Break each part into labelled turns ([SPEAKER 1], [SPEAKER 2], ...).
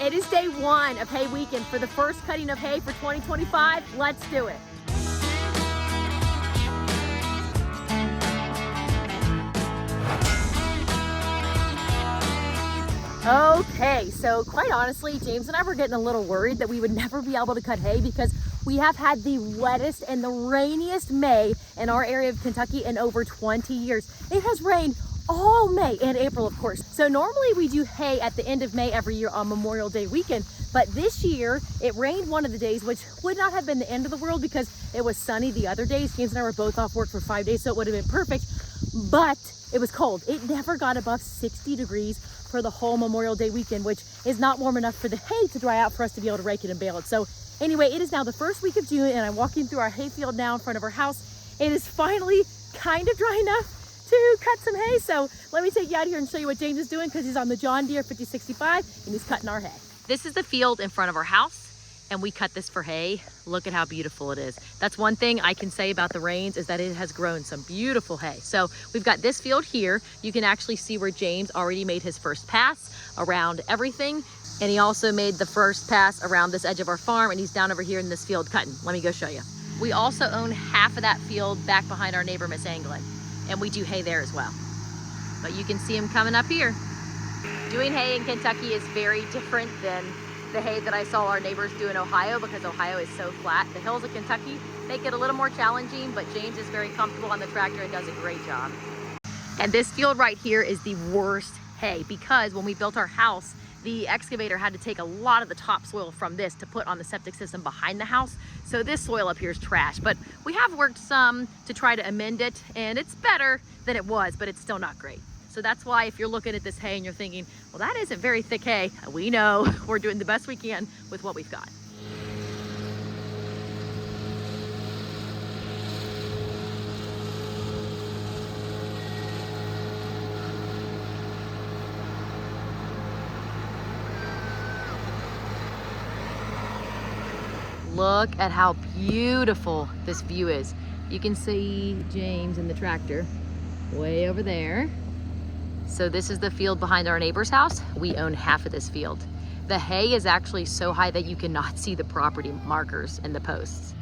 [SPEAKER 1] It is day one of hay weekend for the first cutting of hay for 2025. Let's do it. Okay, so quite honestly, James and I were getting a little worried that we would never be able to cut hay because we have had the wettest and the rainiest May in our area of Kentucky in over 20 years. It has rained all May and April, of course. So normally we do hay at the end of May every year on Memorial Day weekend, but this year it rained one of the days, which would not have been the end of the world because it was sunny the other days. James and I were both off work for 5 days, so it would have been perfect, but it was cold. It never got above 60 degrees for the whole Memorial Day weekend, which is not warm enough for the hay to dry out for us to be able to rake it and bale it. So anyway, it is now the first week of June and I'm walking through our hay field now in front of our house. It is finally kind of dry enough to cut some hay. So let me take you out here and show you what James is doing because he's on the John Deere 5065 and he's cutting our hay. This is the field in front of our house and we cut this for hay. Look at how beautiful it is. That's one thing I can say about the rains is that it has grown some beautiful hay. So we've got this field here. You can actually see where James already made his first pass around everything. And he also made the first pass around this edge of our farm and he's down over here in this field cutting. Let me go show you. We also own half of that field back behind our neighbor, Miss Anglin. And we do hay there as well. But you can see him coming up here. Doing hay in Kentucky is very different than the hay that I saw our neighbors do in Ohio because Ohio is so flat. The hills of Kentucky make it a little more challenging, but James is very comfortable on the tractor and does a great job. And this field right here is the worst hay because when we built our house, the excavator had to take a lot of the topsoil from this to put on the septic system behind the house. So this soil up here is trash, but we have worked some to try to amend it and it's better than it was, but it's still not great. So that's why if you're looking at this hay and you're thinking, well, that isn't very thick hay, we know we're doing the best we can with what we've got. Look at how beautiful this view is. You can see James in the tractor way over there. So this is the field behind our neighbor's house. We own half of this field. The hay is actually so high that you cannot see the property markers and the posts.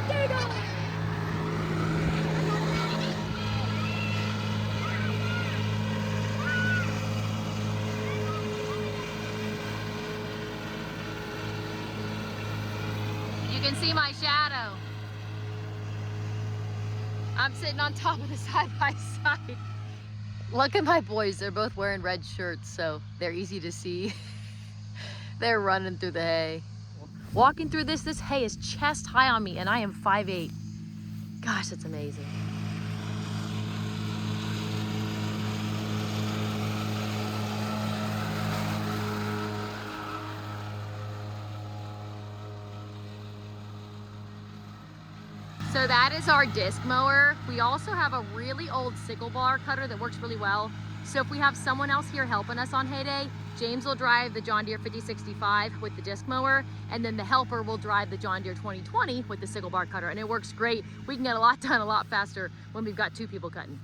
[SPEAKER 1] There you go. You can see my shadow. I'm sitting on top of the side by side. Look at my boys, they're both wearing red shirts, so they're easy to see. They're running through the hay. Walking through this hay is chest high on me and I am 5'8". Gosh, that's amazing. So that is our disc mower. We also have a really old sickle bar cutter that works really well. So if we have someone else here helping us on hay day, James will drive the John Deere 5065 with the disc mower, and then the helper will drive the John Deere 2020 with the sickle bar cutter, and it works great. We can get a lot done a lot faster when we've got two people cutting.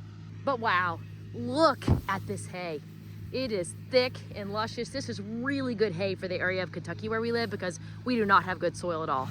[SPEAKER 1] But wow, look at this hay. It is thick and luscious. This is really good hay for the area of Kentucky where we live because we do not have good soil at all.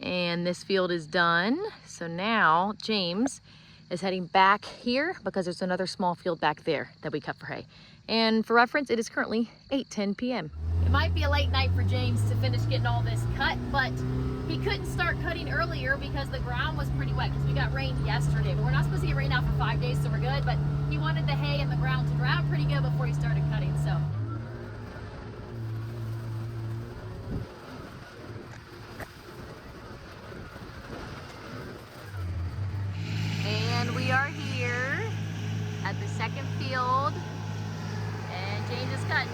[SPEAKER 1] And this field is done. So now James is heading back here because there's another small field back there that we cut for hay. And for reference, it is currently 8:10 p.m. It might be a late night for James to finish getting all this cut, but he couldn't start cutting earlier because the ground was pretty wet because we got rain yesterday. But we're not supposed to get rain out for 5 days, so we're good. But he wanted the hay video before he started cutting, so. And we are here at the second field, and James is cutting.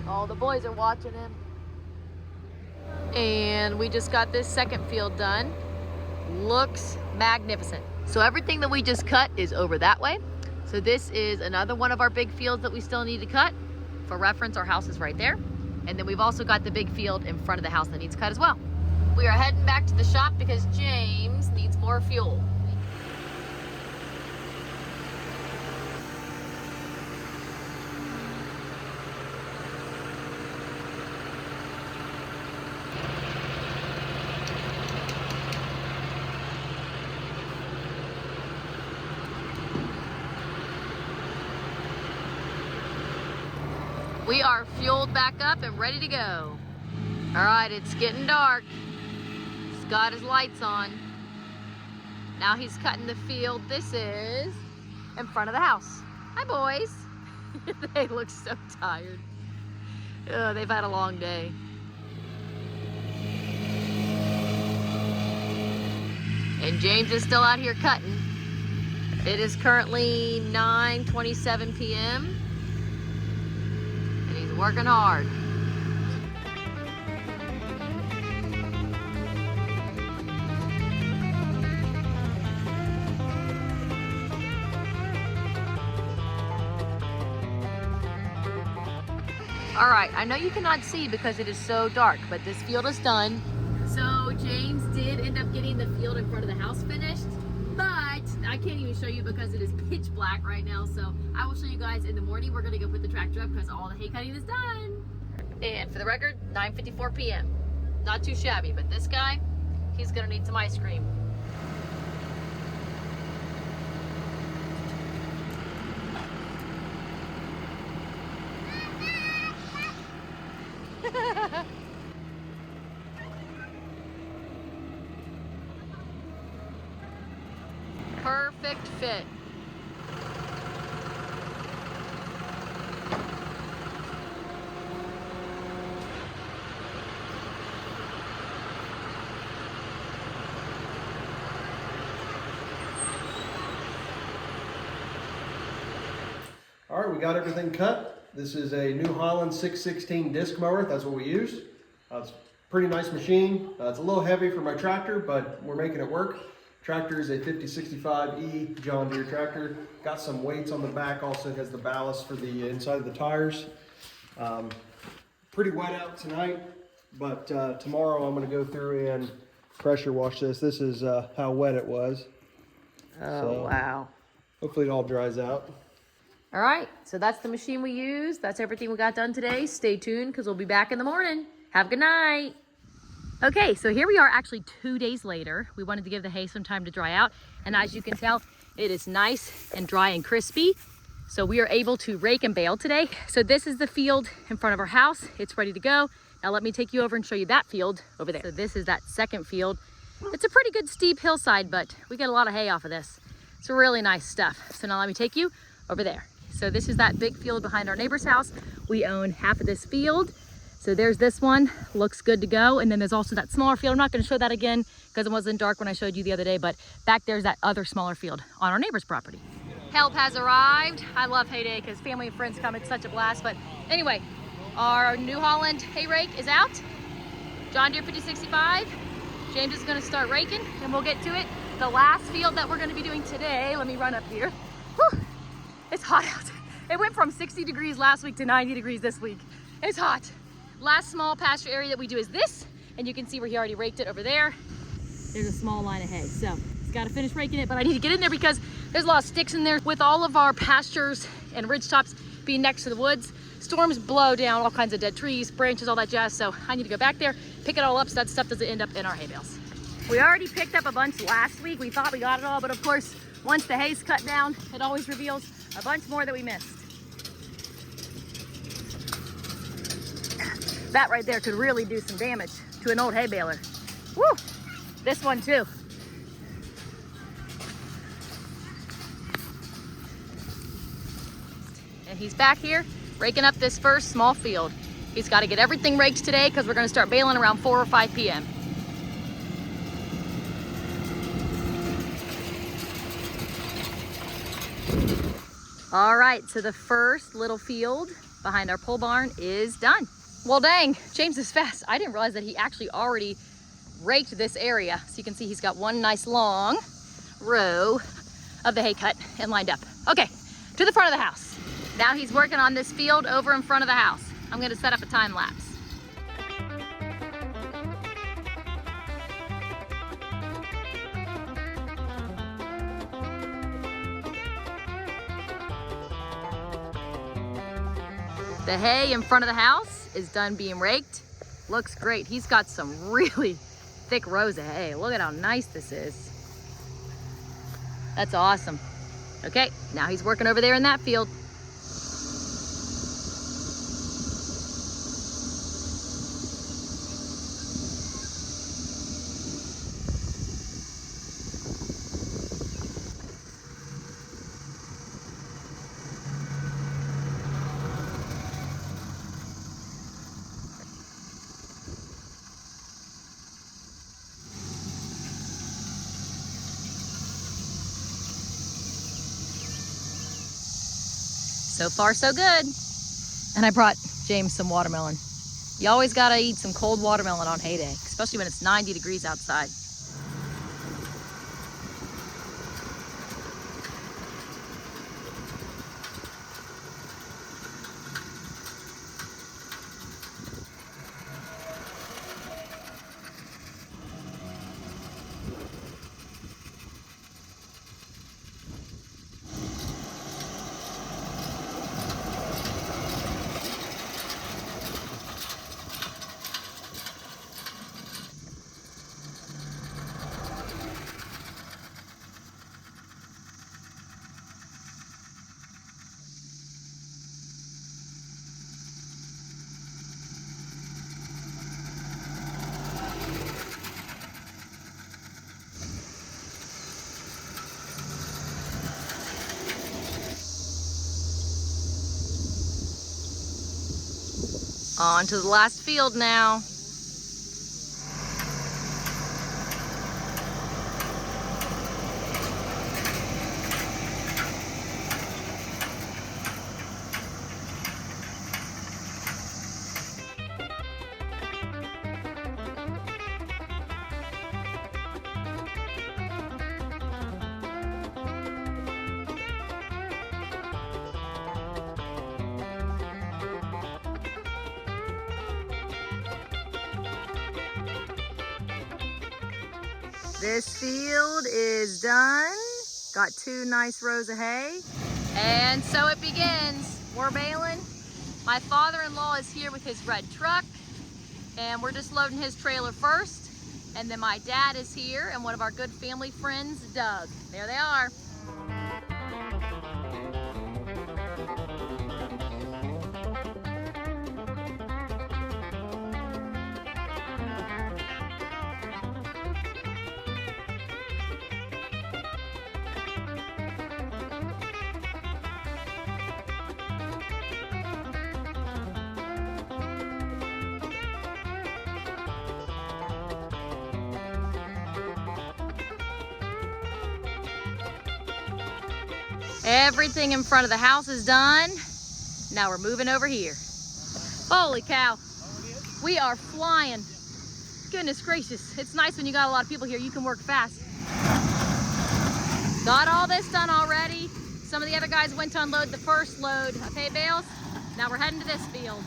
[SPEAKER 1] All the boys are watching him. And we just got this second field done. Looks magnificent. So everything that we just cut is over that way. So this is another one of our big fields that we still need to cut. For reference, our house is right there. And then we've also got the big field in front of the house that needs cut as well. We are heading back to the shop because James needs more fuel. We are fueled back up and ready to go. All right, it's getting dark. He's got his lights on. Now he's cutting the field. This is in front of the house. Hi, boys. They look so tired. Oh, they've had a long day. And James is still out here cutting. It is currently 9:27 p.m. Working hard. All right, I know you cannot see because it is so dark, but this field is done. So James did end up getting the field in front of the house finished, but I can't even show you because it is pitch black right now. So I will show you guys in the morning. We're gonna go put the tractor up because all the hay cutting is done. And for the record, 9:54 p.m. Not too shabby, but this guy, he's gonna need some ice cream. Perfect fit.
[SPEAKER 2] All right, we got everything cut. This is a New Holland 616 disc mower. That's what we use. It's a pretty nice machine. It's a little heavy for my tractor, but we're making it work. Tractor is a 5065E John Deere tractor. Got some weights on the back. Also has the ballast for the inside of the tires. Pretty wet out tonight, but tomorrow I'm going to go through and pressure wash this. This is how wet it was.
[SPEAKER 1] Oh,
[SPEAKER 2] so
[SPEAKER 1] wow.
[SPEAKER 2] Hopefully it all dries out.
[SPEAKER 1] All right, so that's the machine we use. That's everything we got done today. Stay tuned because we'll be back in the morning. Have a good night. Okay, so here we are actually 2 days later. We wanted to give the hay some time to dry out. And as you can tell, it is nice and dry and crispy. So we are able to rake and bale today. So this is the field in front of our house. It's ready to go. Now let me take you over and show you that field over there. So this is that second field. It's a pretty good steep hillside, but we get a lot of hay off of this. It's really nice stuff. So now let me take you over there. So this is that big field behind our neighbor's house. We own half of this field. So there's this one, looks good to go. And then there's also that smaller field. I'm not gonna show that again because it wasn't dark when I showed you the other day, but back there's that other smaller field on our neighbor's property. Help has arrived. I love hayday because family and friends come, it's such a blast. But anyway, our New Holland hay rake is out. John Deere 5065. James is gonna start raking and we'll get to it. The last field that we're gonna be doing today, let me run up here. Whew, it's hot out. It went from 60 degrees last week to 90 degrees this week. It's hot. Last small pasture area that we do is this, and you can see where he already raked it over there. There's a small line of hay, so he's got to finish raking it, but I need to get in there because there's a lot of sticks in there. With all of our pastures and ridge tops being next to the woods, storms blow down all kinds of dead trees, branches, all that jazz, so I need to go back there, pick it all up so that stuff doesn't end up in our hay bales. We already picked up a bunch last week. We thought we got it all, but of course, once the hay's cut down, it always reveals a bunch more that we missed. That right there could really do some damage to an old hay baler. Woo! This one too. And he's back here raking up this first small field. He's got to get everything raked today because we're going to start baling around 4 or 5 p.m. All right, so the first little field behind our pole barn is done. Well, dang, James is fast. I didn't realize that he actually already raked this area. So you can see he's got one nice long row of the hay cut and lined up. Okay, to the front of the house. Now he's working on this field over in front of the house. I'm gonna set up a time lapse. The hay in front of the house is done being raked. Looks great. He's got some really thick rows of hay. Look at how nice this is. That's awesome. Okay, now he's working over there in that field. So far, so good. And I brought James some watermelon. You always gotta eat some cold watermelon on hay day, especially when it's 90 degrees outside. On to the last field now. This field is done. Got 2 nice rows of hay. And so it begins. We're baling. My father-in-law is here with his red truck, and we're just loading his trailer first. And then my dad is here, and one of our good family friends, Doug. There they are. Everything in front of the house is done. Now we're moving over here. Holy cow. We are flying. Goodness gracious. It's nice when you got a lot of people here. You can work fast. Got all this done already. Some of the other guys went to unload the first load of hay bales. Now we're heading to this field.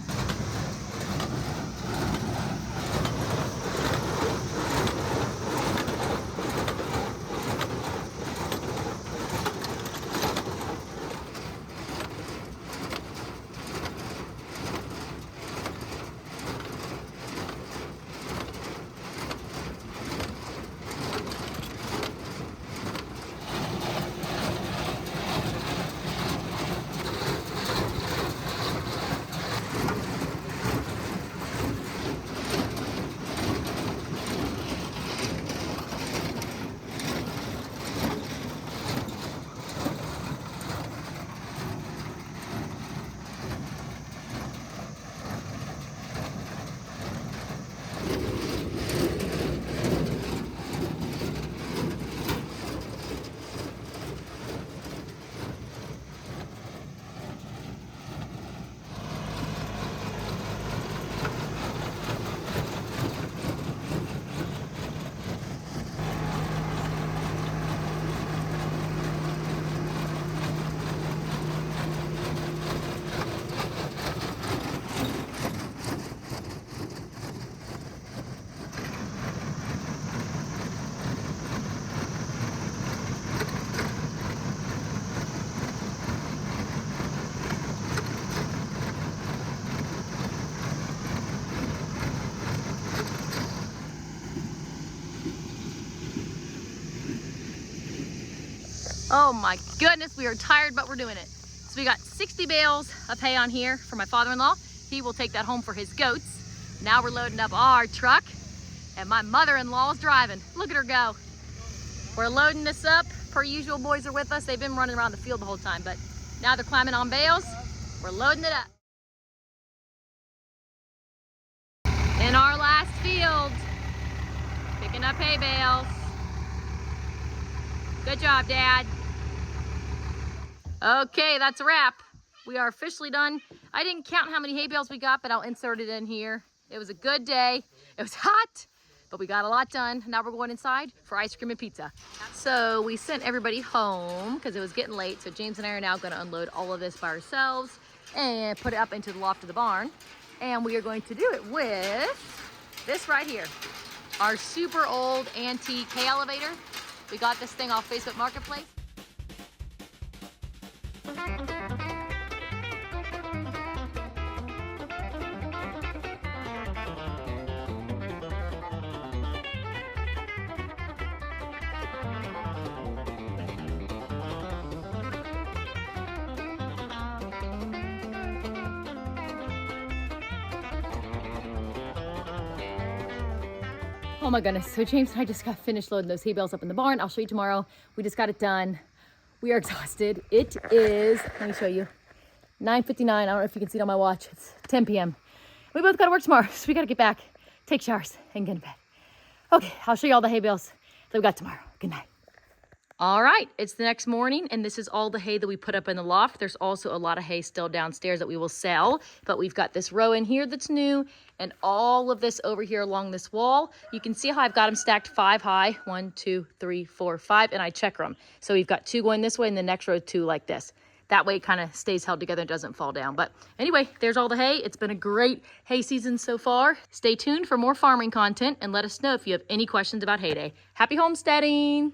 [SPEAKER 1] Oh my goodness, we are tired, but we're doing it. So we got 60 bales of hay on here for my father-in-law. He will take that home for his goats. Now we're loading up our truck, and my mother-in-law is driving. Look at her go. We're loading this up. Per usual, boys are with us. They've been running around the field the whole time, but now they're climbing on bales. We're loading it up. In our last field, picking up hay bales. Good job, Dad. Okay, that's a wrap. We are officially done. I didn't count how many hay bales we got, but I'll insert it in here. It was a good day. It was hot, but we got a lot done. Now we're going inside for ice cream and pizza. So we sent everybody home because it was getting late. So James and I are now going to unload all of this by ourselves and put it up into the loft of the barn. And we are going to do it with this right here, our super old antique hay elevator. We got this thing off Facebook Marketplace. Oh my goodness. So James and I just got finished loading those hay bales up in the barn. I'll show you tomorrow. We just got it done. We are exhausted. It is, let me show you, 9:59. I don't know if you can see it on my watch. It's 10 p.m. We both got to work tomorrow, so we got to get back, take showers, and get in bed. Okay, I'll show you all the hay bales that we got tomorrow. Good night. All right, it's the next morning, and this is all the hay that we put up in the loft. There's also a lot of hay still downstairs that we will sell, but we've got this row in here that's new, and all of this over here along this wall. You can see how I've got them stacked 5 high. 1, 2, 3, 4, 5, and I checker them. So we've got 2 going this way, and the next row 2 like this. That way it kind of stays held together and doesn't fall down. But anyway, there's all the hay. It's been a great hay season so far. Stay tuned for more farming content, and let us know if you have any questions about hay day. Happy homesteading!